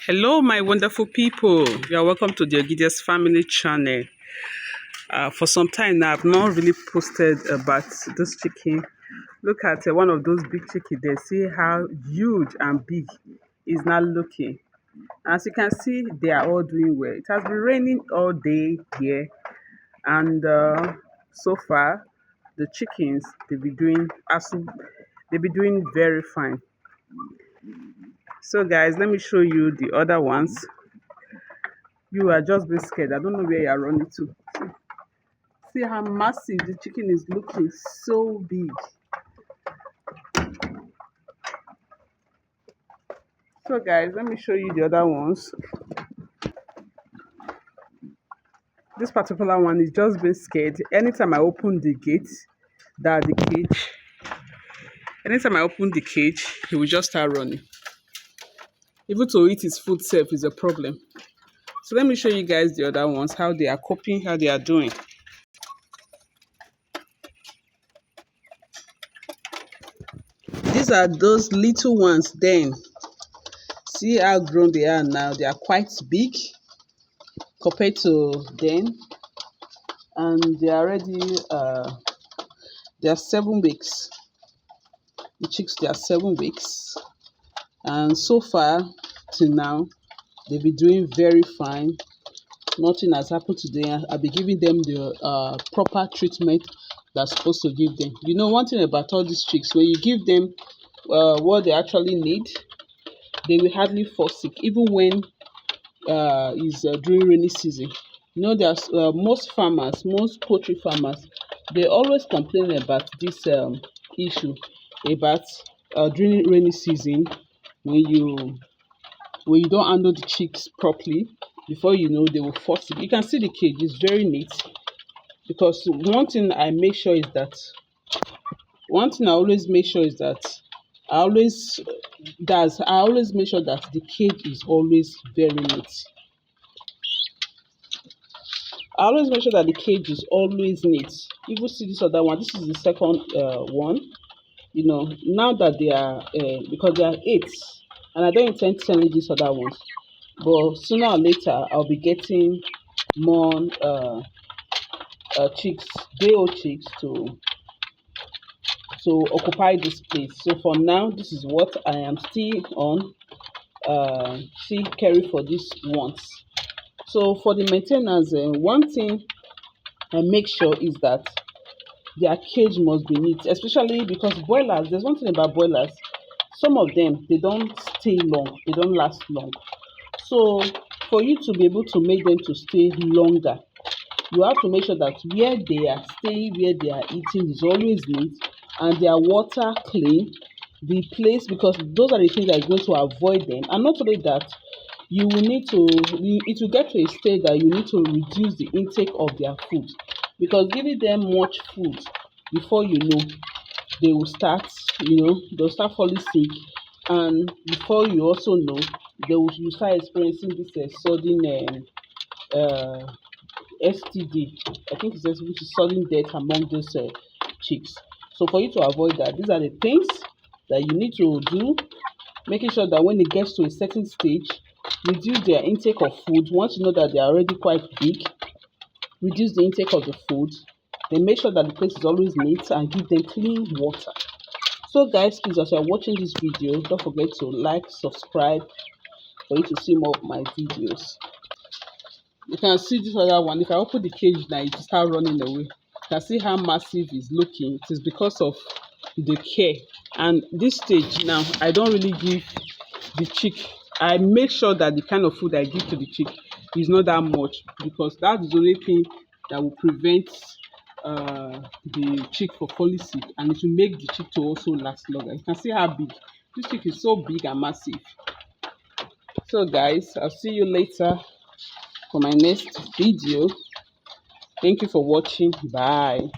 Hello, my wonderful people. You are welcome to the Ogidius family channel. For some time now, I've not really posted about this chicken. Look at one of those big chicken there. See how huge and big is now looking. As you can see, they are all doing well. It has been raining all day here, and so far, the chickens they've been doing very fine. So, guys, let me show you the other ones. You are just being scared. I don't know where you are running to. See how massive the chicken is looking, so big. So guys, let me show you the other ones. This particular one is just being scared. Anytime I open the gate, that the cage. Anytime I open the cage, he will just start running. Even to eat his food self is a problem. So let me show you guys the other ones, how they are coping, how they are doing. These are those little ones then. See how grown they are now. They are quite big compared to then. And they are already, they are 7 weeks. The chicks, they are 7 weeks. And so far, till now, they've been doing very fine. Nothing has happened to them. I'll be giving them the proper treatment that's supposed to give them. You know, one thing about all these chicks, when you give them what they actually need, they will hardly fall sick, even when it's during rainy season. You know, there's most poultry farmers, they always complain about this issue about during rainy season, when you don't handle the chicks properly, before you know, they will fall sick. You can see the cage is very neat, because one thing I always make sure is that I always make sure that the cage is always very neat. I always make sure that the cage is always neat. Even see this other one. This is the second one. You know, now that they are because they are 8, and I don't intend selling these other ones, but sooner or later I'll be getting more chicks, day old chicks to occupy this place. So for now, this is what I am still on. Still carry for these ones. So for the maintenance, one thing I make sure is that their cage must be neat, especially because boilers, there's one thing about boilers, some of them, they don't stay long, they don't last long. So for you to be able to make them to stay longer, you have to make sure that where they are staying, where they are eating is always neat, and their water clean, the place, because those are the things that are going to avoid them. And not only that, it will get to a stage that you need to reduce the intake of their food, because giving them much food, before you know, they'll start falling sick, and before you also know, you start experiencing this sudden STD. I think it's just which is sudden death among those chicks. So for you to avoid that, these are the things that you need to do, making sure that when it gets to a certain stage, reduce their intake of food. Once you know that they are already quite big, reduce the intake of the food. Then make sure that the place is always neat, and give them clean water. So guys, please, as you are watching this video, don't forget to like, subscribe for you to see more of my videos. You can see this other one. If I open the cage now, it will start running away. You can see how massive it's looking. It is because of the care. And this stage now, I don't really give the chick. I make sure that the kind of food I give to the chick is not that much, because that is the only thing that will prevent the chick from falling sick, and it will make the chick to also last longer. You can see how big this chick is, so big and massive. So guys, I'll see you later for my next video. Thank you for watching. Bye.